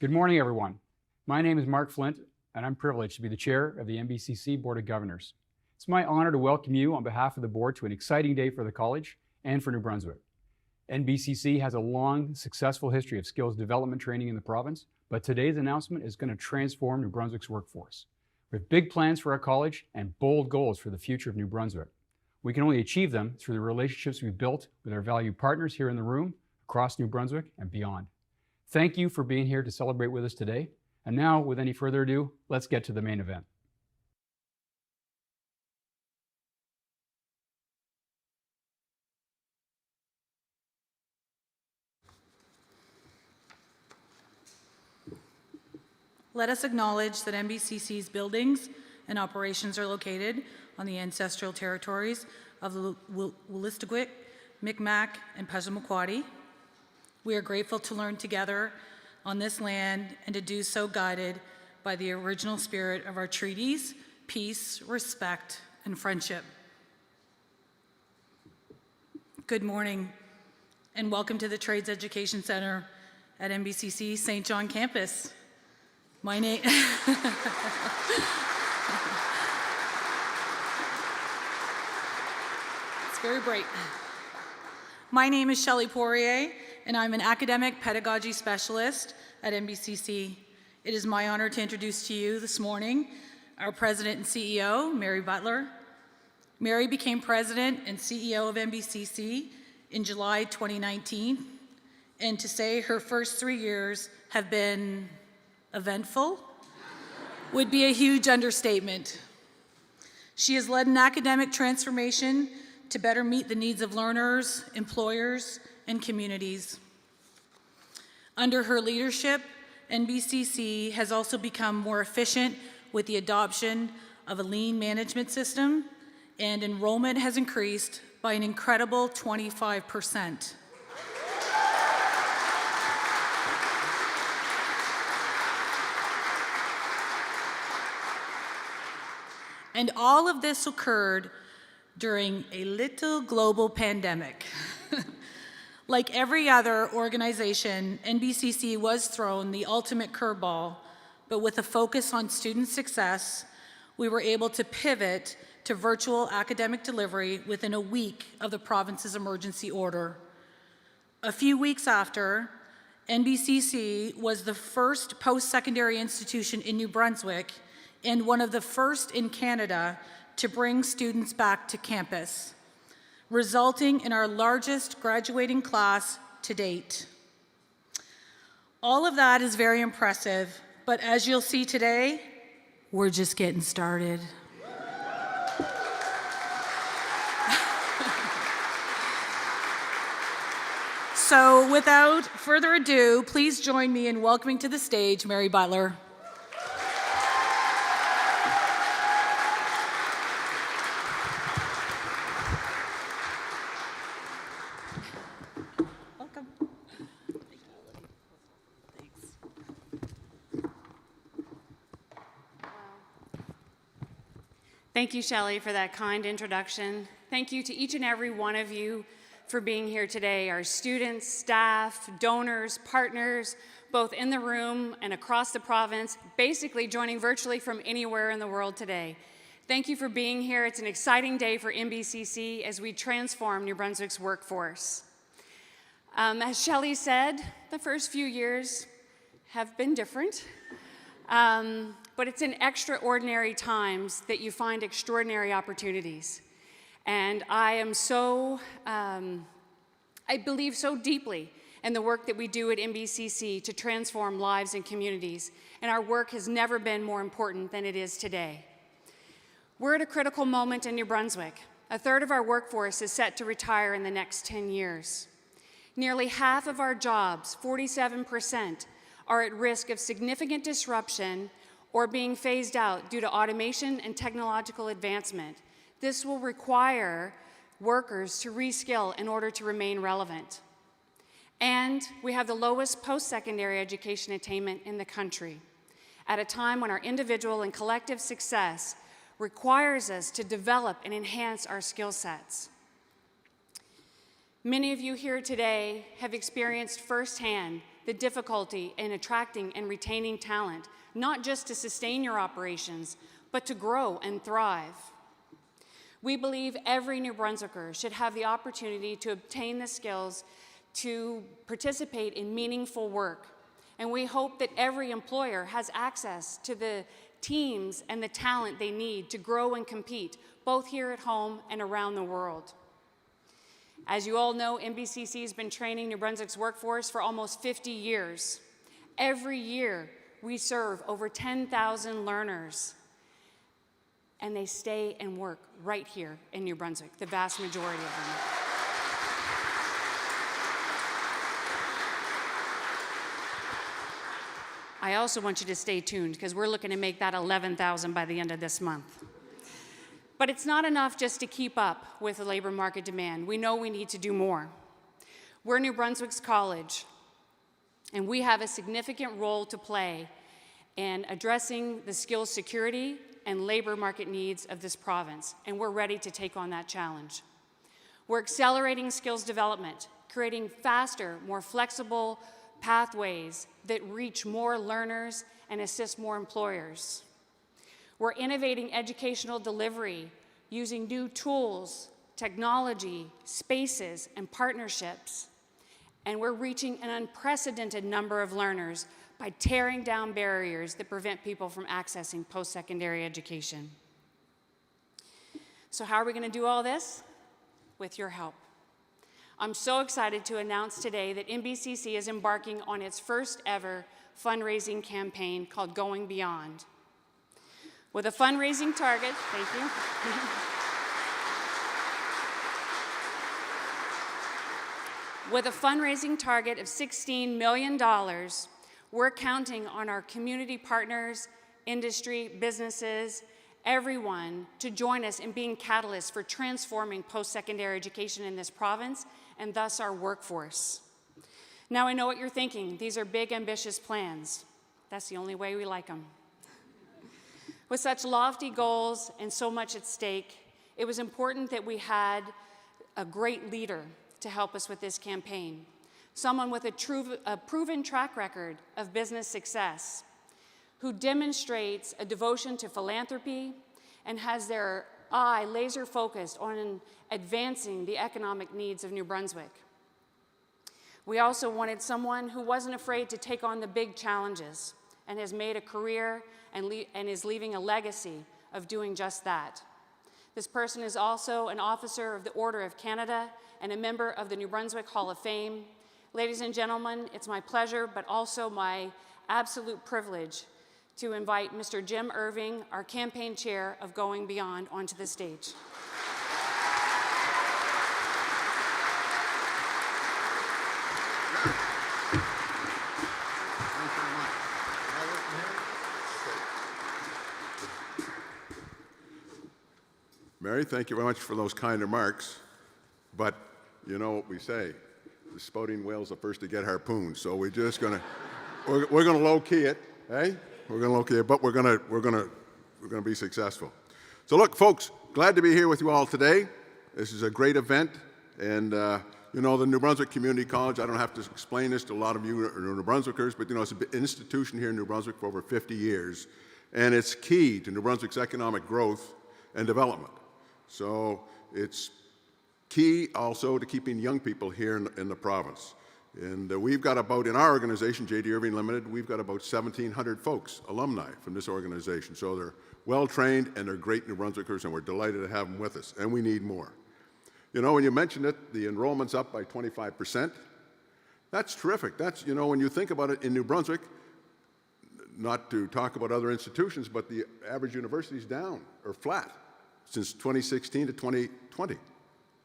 Good morning, everyone. My name is Mark Flint, and I'm privileged to be the chair of the NBCC Board of Governors. It's my honor to welcome you on behalf of the board to an exciting day for the college and for New Brunswick. NBCC has a long, successful history of skills development training in the province, but today's announcement is going to transform New Brunswick's workforce. We have big plans for our college and bold goals for the future of New Brunswick. We can only achieve them through the relationships we've built with our valued partners here in the room, across New Brunswick, and beyond. Thank you for being here to celebrate with us today. And now, with any further ado, let's get to the main event. Let us acknowledge that NBCC's buildings and operations are located on the ancestral territories of the Wolastoqiyik, Mi'kmaq, and Passamaquoddy. We are grateful to learn together on this land and to do so guided by the original spirit of our treaties, peace, respect, and friendship. Good morning, and welcome to the Trades Education Center at NBCC St. John campus. My name It's very bright. My name is Shelley Poirier, and I'm an academic pedagogy specialist at NBCC. It is my honor to introduce to you this morning our president and CEO, Mary Butler. Mary became president and CEO of NBCC in July 2019, and to say her first 3 years have been eventful would be a huge understatement. She has led an academic transformation to better meet the needs of learners, employers, and communities. Under her leadership, NBCC has also become more efficient with the adoption of a lean management system, and enrollment has increased by an incredible 25%. And all of this occurred during a little global pandemic. Like every other organization, NBCC was thrown the ultimate curveball, but with a focus on student success, we were able to pivot to virtual academic delivery within a week of the province's emergency order. A few weeks after, NBCC was the first post-secondary institution in New Brunswick and one of the first in Canada to bring students back to campus, resulting in our largest graduating class to date. All of that is very impressive, but as you'll see today, we're just getting started. So without further ado, please join me in welcoming to the stage Mary Butler. Thank you, Shelley, for that kind introduction. Thank you to each and every one of you for being here today, our students, staff, donors, partners, both in the room and across the province, basically joining virtually from anywhere in the world today. Thank you for being here. It's an exciting day for NBCC as we transform New Brunswick's workforce. As Shelley said, the first few years have been different. But it's in extraordinary times that you find extraordinary opportunities. And I believe so deeply in the work that we do at NBCC to transform lives and communities. And our work has never been more important than it is today. We're at a critical moment in New Brunswick. A third of our workforce is set to retire in the next 10 years. Nearly half of our jobs, 47%, are at risk of significant disruption or being phased out due to automation and technological advancement. This will require workers to reskill in order to remain relevant. And we have the lowest post-secondary education attainment in the country, at a time when our individual and collective success requires us to develop and enhance our skill sets. Many of you here today have experienced firsthand the difficulty in attracting and retaining talent, not just to sustain your operations, but to grow and thrive. We believe every New Brunswicker should have the opportunity to obtain the skills to participate in meaningful work. And we hope that every employer has access to the teams and the talent they need to grow and compete, both here at home and around the world. As you all know, NBCC has been training New Brunswick's workforce for almost 50 years. Every year, we serve over 10,000 learners, and they stay and work right here in New Brunswick, the vast majority of them. I also want you to stay tuned because we're looking to make that 11,000 by the end of this month. But it's not enough just to keep up with the labor market demand. We know we need to do more. We're New Brunswick's college, and we have a significant role to play in addressing the skills security and labor market needs of this province, and we're ready to take on that challenge. We're accelerating skills development, creating faster, more flexible pathways that reach more learners and assist more employers. We're innovating educational delivery using new tools, technology, spaces, and partnerships. And we're reaching an unprecedented number of learners by tearing down barriers that prevent people from accessing post-secondary education. So how are we going to do all this? With your help. I'm so excited to announce today that NBCC is embarking on its first ever fundraising campaign called Going Beyond. With a fundraising target, thank you. With a fundraising target of $16 million, we're counting on our community partners, industry, businesses, everyone to join us in being catalysts for transforming post-secondary education in this province and thus our workforce. Now I know what you're thinking. These are big, ambitious plans. That's the only way we like them. With such lofty goals and so much at stake, it was important that we had a great leader to help us with this campaign, someone with a proven track record of business success, who demonstrates a devotion to philanthropy and has their eye laser focused on advancing the economic needs of New Brunswick. We also wanted someone who wasn't afraid to take on the big challenges and has made a career and is leaving a legacy of doing just that. This person is also an officer of the Order of Canada and a member of the New Brunswick Hall of Fame. Ladies and gentlemen, it's my pleasure, but also my absolute privilege to invite Mr. Jim Irving, our campaign chair of Going Beyond, onto the stage. Mary, thank you very much for those kind remarks, but you know what we say, the spouting whale's the first to get harpooned, so we're just gonna, we're gonna low-key it, eh? We're gonna low-key it, but we're gonna be successful. So look, folks, glad to be here with you all today. This is a great event, and you know, the New Brunswick Community College, I don't have to explain this to a lot of you New Brunswickers, but you know, it's an institution here in New Brunswick for over 50 years, and it's key to New Brunswick's economic growth and development. So it's key also to keeping young people here in the province. And we've got about, in our organization, J.D. Irving Limited, we've got about 1,700 folks, alumni from this organization. So they're well-trained and they're great New Brunswickers, and we're delighted to have them with us, and we need more. You know, when you mentioned it, the enrollment's up by 25%. That's terrific. That's, you know, when you think about it in New Brunswick, not to talk about other institutions, but the average university is down or flat since 2016 to 2020.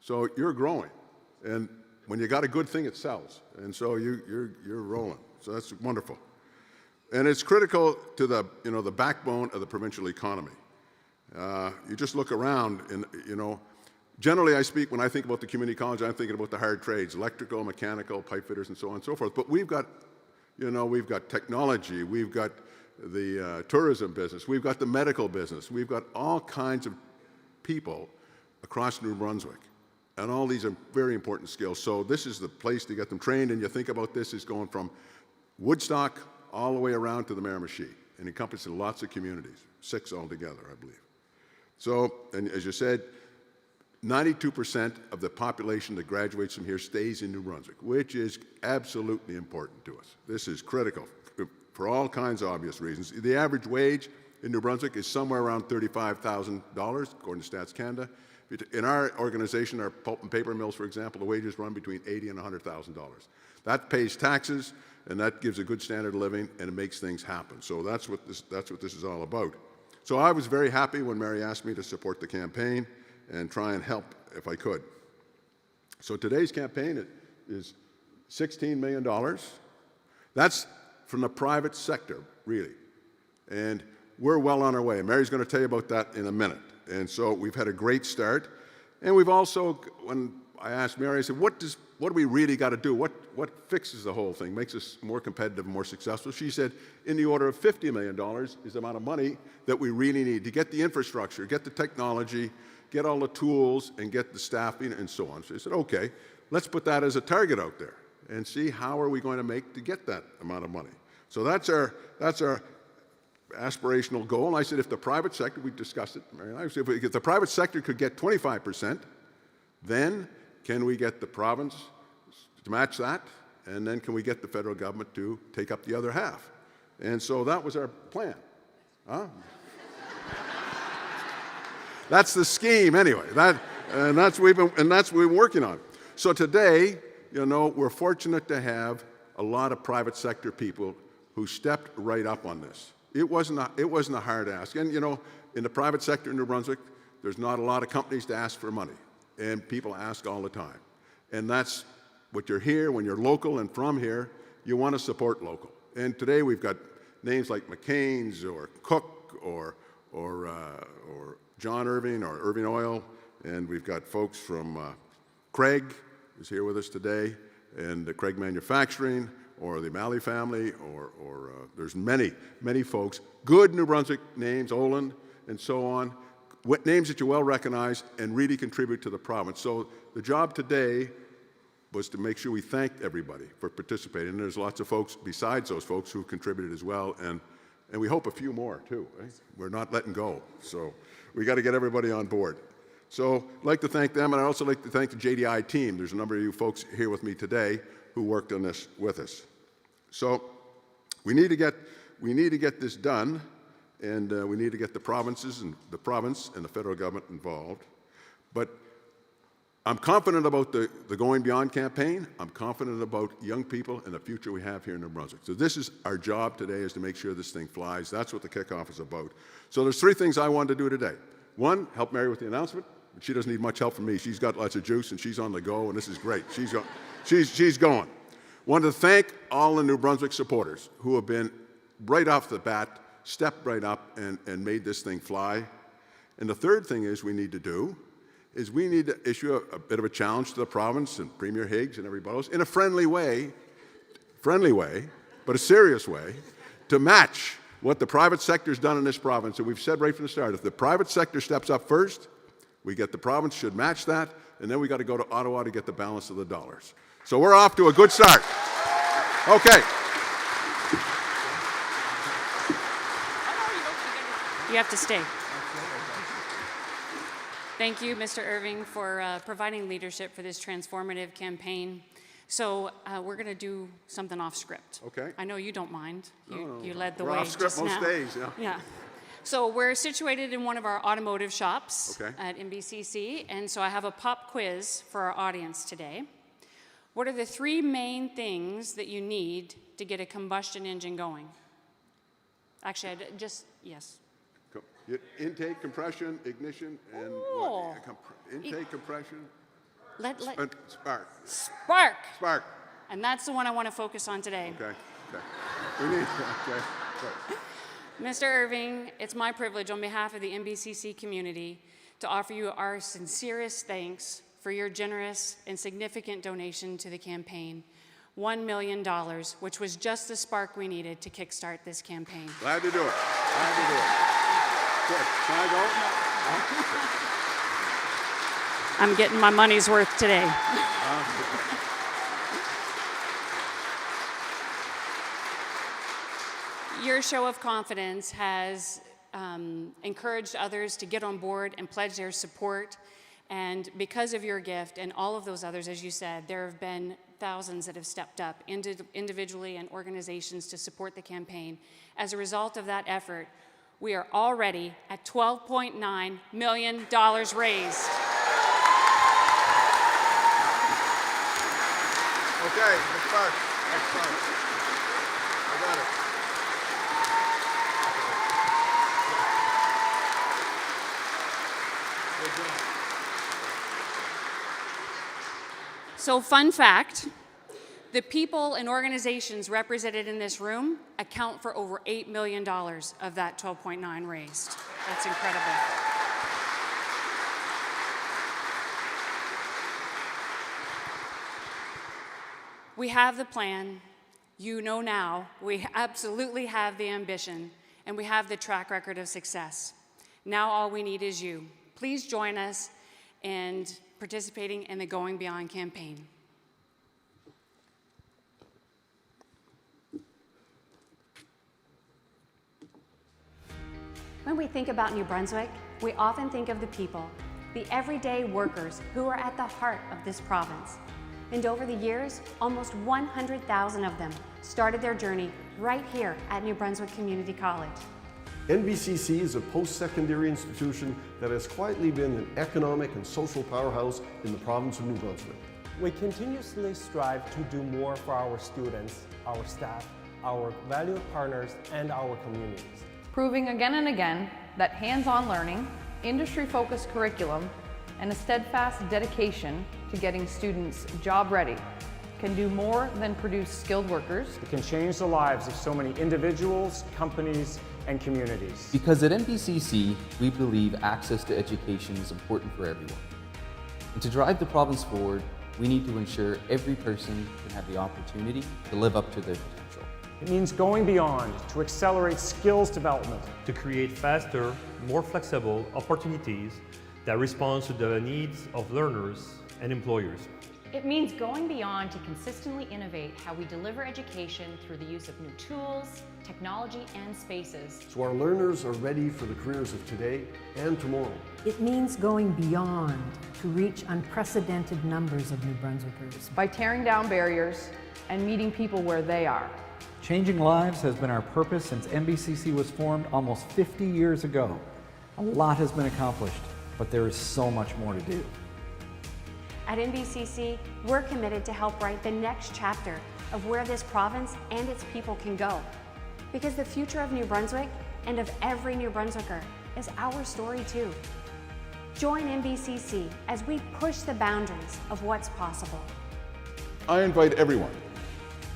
So you're growing, and when you got a good thing, it sells, and so you're rolling. So that's wonderful, and it's critical to the, you know, the backbone of the provincial economy. You just look around, and you know, generally I speak when I think about the community college, I'm thinking about the hard trades, electrical, mechanical, pipe fitters, and so on and so forth. But we've got, you know, we've got technology, we've got the tourism business, we've got the medical business, we've got all kinds of people across New Brunswick, and all these are very important skills. So this is the place to get them trained, and you think about this as going from Woodstock all the way around to the Miramichi, and encompassing lots of communities, 6 altogether, I believe. So, and as you said, 92% of the population that graduates from here stays in New Brunswick, which is absolutely important to us. This is critical for all kinds of obvious reasons. The average wage in New Brunswick is somewhere around $35,000, according to Stats Canada. In our organization, our pulp and paper mills, for example, the wages run between $80,000 and $100,000. That pays taxes, and that gives a good standard of living, and it makes things happen. So that's what this is all about. So I was very happy when Mary asked me to support the campaign and try and help if I could. So today's campaign is $16 million. That's from the private sector, really. And we're well on our way. Mary's going to tell you about that in a minute. And so we've had a great start. And we've also, when I asked Mary, I said, what do we really got to do? What fixes the whole thing, makes us more competitive and more successful? She said, in the order of $50 million is the amount of money that we really need to get the infrastructure, get the technology, get all the tools, and get the staffing, and so on. So I said, okay, let's put that as a target out there and see how are we going to make to get that amount of money. So that's our aspirational goal. And I said, if the private sector, we discussed it, Mary and I said, if the private sector could get 25%, then can we get the province to match that? And then can we get the federal government to take up the other half? And so that was our plan. Huh? That's the scheme anyway. That's what we've been working on. So today, you know, we're fortunate to have a lot of private sector people who stepped right up on this. It wasn't a hard ask. And you know, in the private sector in New Brunswick, there's not a lot of companies to ask for money. And people ask all the time. And that's what you're here, when you're local and from here, you want to support local. And today we've got names like McCain's or Cook or John Irving or Irving Oil, and we've got folks from Craig, who's here with us today, and the Craig Manufacturing, or the Malley family, or there's many folks, good New Brunswick names, Oland, and so on, names that you well recognize and really contribute to the province. So the job today was to make sure we thanked everybody for participating. And there's lots of folks besides those folks who contributed as well, and we hope a few more too. Right? We're not letting go, so we got to get everybody on board. So I'd like to thank them, and I'd also like to thank the JDI team. There's a number of you folks here with me today who worked on this with us. So we need to get this done, and we need to get the provinces and the province and the federal government involved. But I'm confident about the Going Beyond campaign. I'm confident about young people and the future we have here in New Brunswick. So this is our job today, is to make sure this thing flies. That's what the kickoff is about. So there's 3 things I wanted to do today. 1, help Mary with the announcement. She doesn't need much help from me. She's got lots of juice, and she's on the go, and this is great. She's going. Wanted to thank all the New Brunswick supporters who have been, right off the bat, stepped right up and made this thing fly. And the third thing we need to issue a bit of a challenge to the province and Premier Higgs and everybody else in a friendly way, but a serious way, to match what the private sector's done in this province. And we've said right from the start, if the private sector steps up first, the province should match that, and then we got to go to Ottawa to get the balance of the dollars. So we're off to a good start. Okay. You have to stay. Thank you, Mr. Irving, for providing leadership for this transformative campaign. So we're going to do something off script. Okay. I know you don't mind. No. You led the We're way off script just most now. days, yeah. Yeah. So we're situated in one of our automotive shops Okay. at Nbcc, and so I have a pop quiz for our audience today. What are the 3 main things that you need to get a combustion engine going? Actually, yes. Intake, compression, ignition, and Ooh. intake, compression, spark. Spark. And that's the one I want to focus on today. Okay. We need, okay. Right. Mr. Irving, it's my privilege on behalf of the NBCC community to offer you our sincerest thanks for your generous and significant donation to the campaign, $1 million, which was just the spark we needed to kickstart this campaign. Glad to do it. Good. Can I go? I'm getting my money's worth today. your show of confidence has encouraged others to get on board and pledge their support. And because of your gift and all of those others, as you said, there have been thousands that have stepped up individually and organizations to support the campaign. As a result of that effort, we are already at $12.9 million raised. Okay, Ms. Parks. Ms. Parks. I got it. Good job. So, fun fact, the people and organizations represented in this room account for over $8 million of that 12.9 raised. That's incredible. We have the plan. You know now. We absolutely have the ambition, and we have the track record of success. Now all we need is you. Please join us in participating in the Going Beyond campaign. When we think about New Brunswick, we often think of the people, the everyday workers who are at the heart of this province. And over the years, almost 100,000 of them started their journey right here at New Brunswick Community College. NBCC is a post-secondary institution that has quietly been an economic and social powerhouse in the province of New Brunswick. We continuously strive to do more for our students, our staff, our valued partners, and our communities. Proving again and again that hands-on learning, industry-focused curriculum, and a steadfast dedication to getting students job-ready can do more than produce skilled workers. It can change the lives of so many individuals, companies, and communities. Because at NBCC, we believe access to education is important for everyone. And to drive the province forward, we need to ensure every person can have the opportunity to live up to their potential. It means going beyond to accelerate skills development, to create faster, more flexible opportunities that respond to the needs of learners and employers. It means going beyond to consistently innovate how we deliver education through the use of new tools, technology, and spaces. So our learners are ready for the careers of today and tomorrow. It means going beyond to reach unprecedented numbers of New Brunswickers. By tearing down barriers and meeting people where they are. Changing lives has been our purpose since NBCC was formed almost 50 years ago. A lot has been accomplished, but there is so much more to do. At NBCC, we're committed to help write the next chapter of where this province and its people can go. Because the future of New Brunswick and of every New Brunswicker is our story too. Join NBCC as we push the boundaries of what's possible. I invite everyone,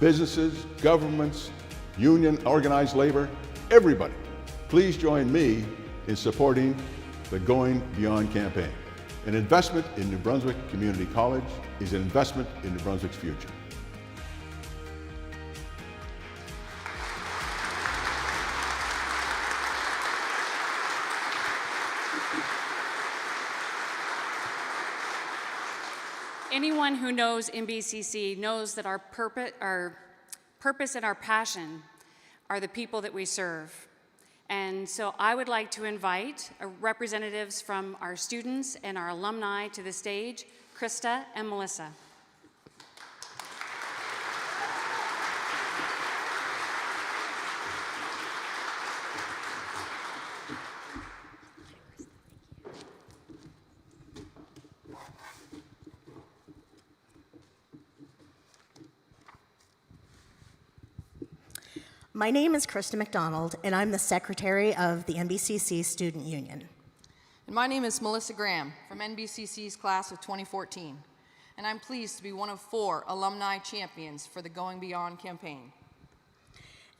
businesses, governments, union, organized labor, everybody, please join me in supporting the Going Beyond campaign. An investment in New Brunswick Community College is an investment in New Brunswick's future. Anyone who knows NBCC knows that our purpose and our passion are the people that we serve. And so I would like to invite representatives from our students and our alumni to the stage, Krista and Melissa. My name is Krista McDonald, and I'm the secretary of the NBCC Student Union. And my name is Melissa Graham from NBCC's class of 2014, and I'm pleased to be one of 4 alumni champions for the Going Beyond campaign.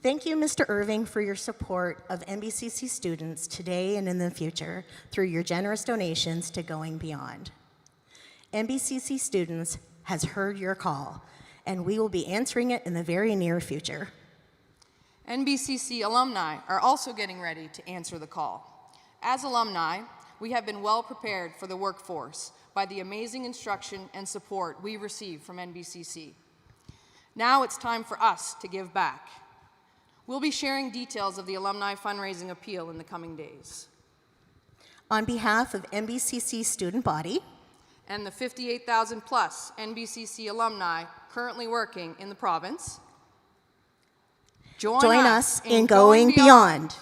Thank you, Mr. Irving, for your support of NBCC students today and in the future through your generous donations to Going Beyond. NBCC students has heard your call, and we will be answering it in the very near future. NBCC alumni are also getting ready to answer the call. As alumni, we have been well prepared for the workforce by the amazing instruction and support we receive from NBCC. Now it's time for us to give back. We'll be sharing details of the alumni fundraising appeal in the coming days. On behalf of NBCC student body And the 58,000 plus NBCC alumni currently working in the province, join us in going beyond.